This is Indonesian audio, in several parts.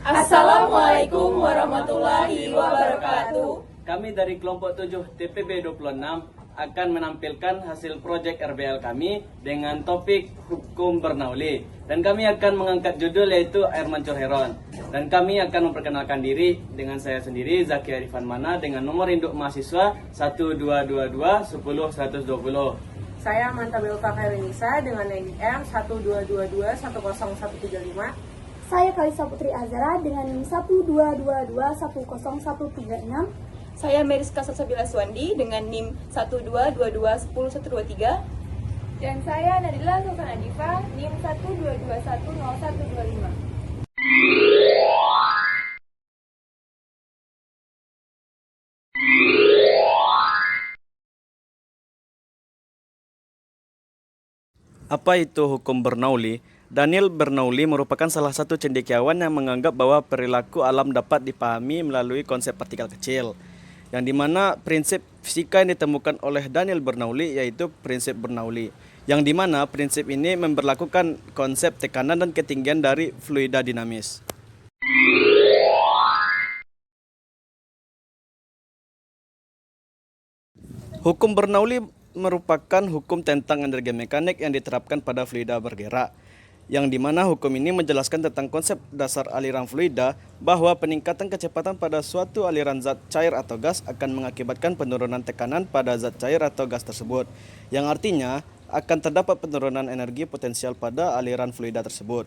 Assalamualaikum warahmatullahi wabarakatuh. Kami dari kelompok 7 TPB 26 akan menampilkan hasil proyek RBL kami dengan topik hukum Bernoulli. Dan kami akan mengangkat judul yaitu Air Mancur Heron. Dan kami akan memperkenalkan diri dengan saya sendiri, Zaki Arifan Mana, dengan nomor induk mahasiswa 1222 10 120. Saya Mantabel Kairinisa dengan NIM 1222 10135. Saya Kalisa Putri Azara dengan NIM 1222 10136. Saya Meriska Salsabila Suwandi dengan NIM 1222 10123. Dan saya Nadila Sultan Adifa, NIM 12210125. Apa itu hukum Bernoulli? Daniel Bernoulli merupakan salah satu cendekiawan yang menganggap bahwa perilaku alam dapat dipahami melalui konsep partikel kecil, yang dimana prinsip fisika yang ditemukan oleh Daniel Bernoulli yaitu prinsip Bernoulli, yang dimana prinsip ini memberlakukan konsep tekanan dan ketinggian dari fluida dinamis. Hukum Bernoulli merupakan hukum tentang energi mekanik yang diterapkan pada fluida bergerak, yang dimana hukum ini menjelaskan tentang konsep dasar aliran fluida bahwa peningkatan kecepatan pada suatu aliran zat cair atau gas akan mengakibatkan penurunan tekanan pada zat cair atau gas tersebut, yang artinya akan terdapat penurunan energi potensial pada aliran fluida tersebut.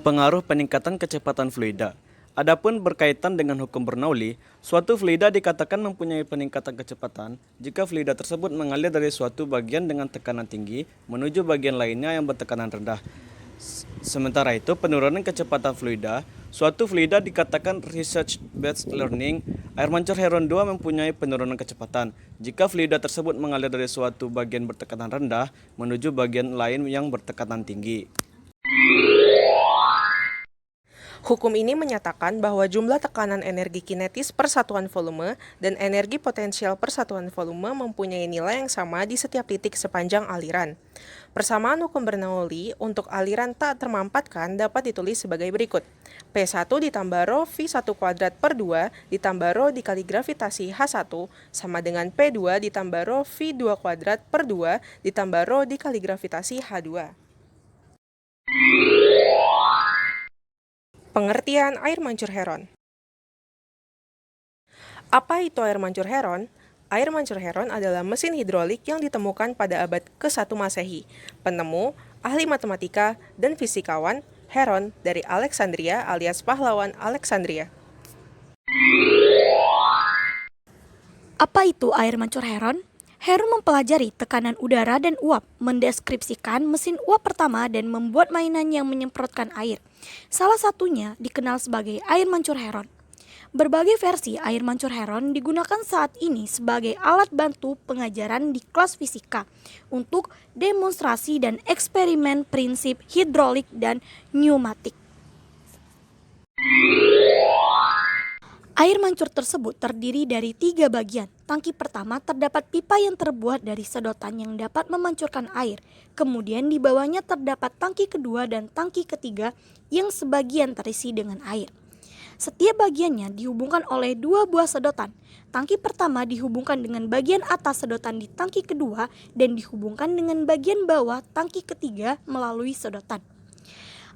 Pengaruh peningkatan kecepatan fluida. Adapun berkaitan dengan hukum Bernoulli, suatu fluida dikatakan mempunyai peningkatan kecepatan jika fluida tersebut mengalir dari suatu bagian dengan tekanan tinggi menuju bagian lainnya yang bertekanan rendah. Sementara itu, penurunan kecepatan fluida, suatu fluida dikatakan research-based learning. Air Mancur Heron 2 mempunyai penurunan kecepatan jika fluida tersebut mengalir dari suatu bagian bertekanan rendah menuju bagian lain yang bertekanan tinggi. Hukum ini menyatakan bahwa jumlah tekanan energi kinetis per satuan volume dan energi potensial per satuan volume mempunyai nilai yang sama di setiap titik sepanjang aliran. Persamaan hukum Bernoulli untuk aliran tak termampatkan dapat ditulis sebagai berikut. P1 ditambah rho V1 kuadrat per 2 ditambah rho dikali gravitasi H1 sama dengan P2 ditambah rho V2 kuadrat per 2 ditambah rho dikali gravitasi H2. Pengertian air mancur heron. Apa itu air mancur heron? Air mancur heron adalah mesin hidrolik yang ditemukan pada abad ke-1 Masehi. Penemu, ahli matematika, dan fisikawan Heron dari Alexandria alias pahlawan Alexandria. Apa itu air mancur heron? Heron mempelajari tekanan udara dan uap, mendeskripsikan mesin uap pertama dan membuat mainan yang menyemprotkan air. Salah satunya dikenal sebagai air mancur heron. Berbagai versi air mancur heron digunakan saat ini sebagai alat bantu pengajaran di kelas fisika untuk demonstrasi dan eksperimen prinsip hidrolik dan pneumatik. Air mancur tersebut terdiri dari 3 bagian. Tangki pertama terdapat pipa yang terbuat dari sedotan yang dapat memancurkan air. Kemudian di bawahnya terdapat tangki kedua dan tangki ketiga yang sebagian terisi dengan air. Setiap bagiannya dihubungkan oleh 2 buah sedotan. Tangki pertama dihubungkan dengan bagian atas sedotan di tangki kedua dan dihubungkan dengan bagian bawah tangki ketiga melalui sedotan.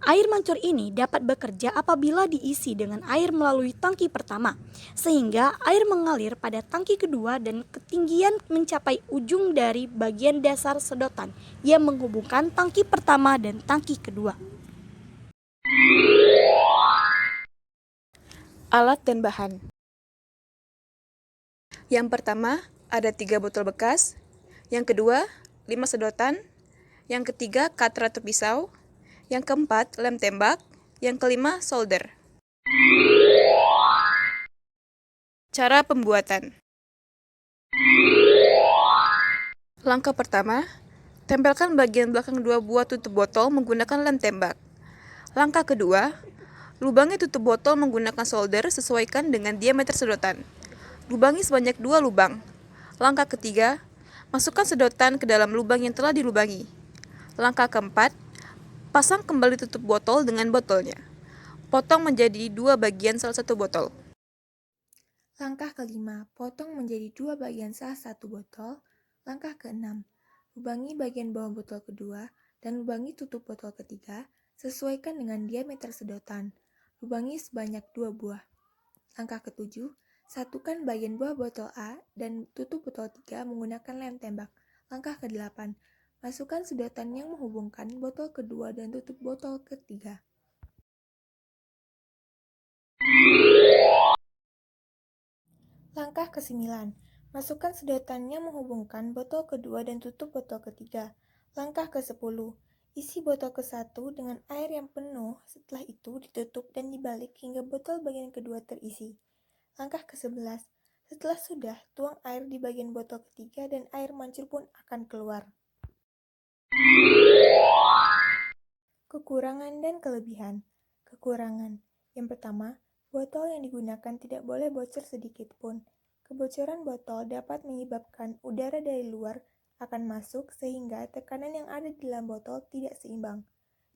Air mancur ini dapat bekerja apabila diisi dengan air melalui tangki pertama, sehingga air mengalir pada tangki kedua dan ketinggian mencapai ujung dari bagian dasar sedotan yang menghubungkan tangki pertama dan tangki kedua. Alat dan bahan. Yang pertama, ada 3 botol bekas. Yang kedua, 5 sedotan. Yang ketiga, cutter atau pisau. Yang keempat, lem tembak. Yang kelima, solder. Cara pembuatan. Langkah pertama, tempelkan bagian belakang 2 buah tutup botol menggunakan lem tembak. Langkah kedua, lubangi tutup botol menggunakan solder sesuaikan dengan diameter sedotan. Lubangi sebanyak 2 lubang. Langkah ketiga, masukkan sedotan ke dalam lubang yang telah dilubangi. Langkah keempat, Pasang kembali tutup botol dengan botolnya. Potong menjadi 2 bagian salah satu botol. Langkah kelima, potong menjadi 2 bagian salah satu botol. Langkah keenam, lubangi bagian bawah botol kedua dan lubangi tutup botol ketiga, sesuaikan dengan diameter sedotan. Lubangi sebanyak 2 buah. Langkah ketujuh, satukan bagian bawah botol A dan tutup botol 3 menggunakan lem tembak. Langkah ke-8, masukkan sedotan yang menghubungkan botol kedua dan tutup botol ketiga. Langkah ke-9, masukkan sedotan yang menghubungkan botol kedua dan tutup botol ketiga. Langkah ke-10, isi botol ke-1 dengan air yang penuh, setelah itu ditutup dan dibalik hingga botol bagian kedua terisi. Langkah ke-11, setelah sudah, tuang air di bagian botol ketiga dan air mancur pun akan keluar. Kekurangan dan kelebihan. Kekurangan. Yang pertama, botol yang digunakan tidak boleh bocor sedikit pun. Kebocoran botol dapat menyebabkan udara dari luar akan masuk sehingga tekanan yang ada di dalam botol tidak seimbang.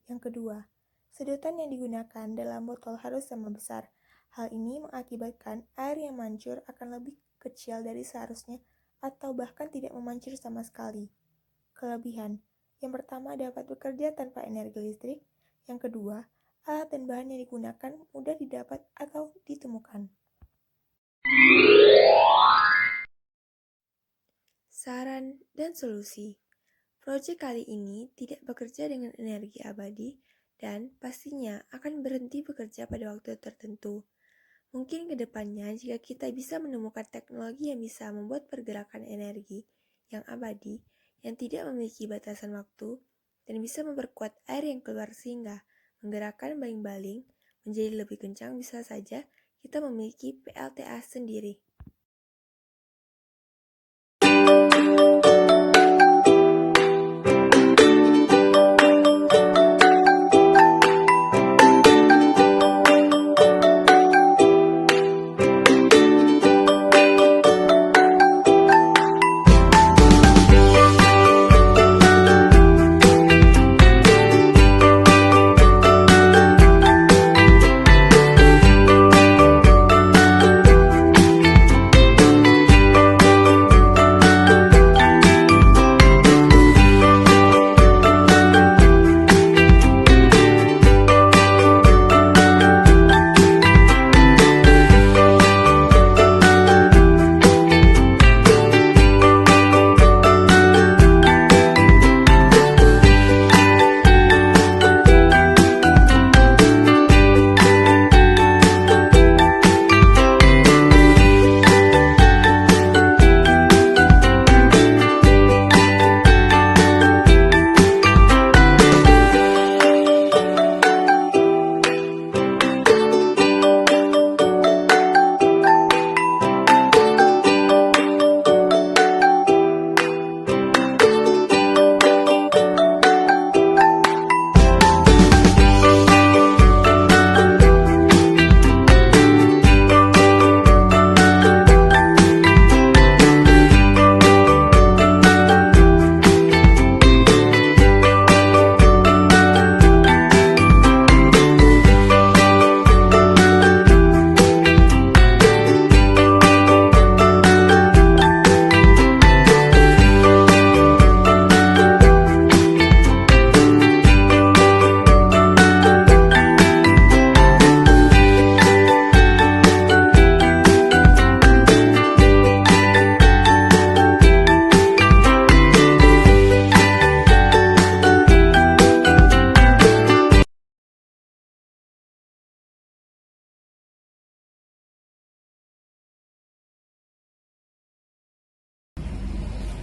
Yang kedua, sedotan yang digunakan dalam botol harus sama besar. Hal ini mengakibatkan air yang mancur akan lebih kecil dari seharusnya atau bahkan tidak memancur sama sekali. Kelebihan. Yang pertama dapat bekerja tanpa energi listrik. Yang kedua, alat dan bahan yang digunakan mudah didapat atau ditemukan. Saran dan solusi. Proyek kali ini tidak bekerja dengan energi abadi dan pastinya akan berhenti bekerja pada waktu tertentu. Mungkin ke depannya jika kita bisa menemukan teknologi yang bisa membuat pergerakan energi yang abadi, yang tidak memiliki batasan waktu, dan bisa memperkuat air yang keluar sehingga menggerakkan baling-baling menjadi lebih kencang, bisa saja kita memiliki PLTA sendiri.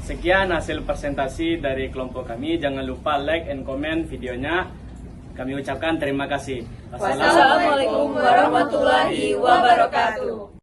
Sekian hasil presentasi dari kelompok kami. Jangan lupa like and comment videonya. Kami ucapkan terima kasih. Wassalamualaikum warahmatullahi wabarakatuh.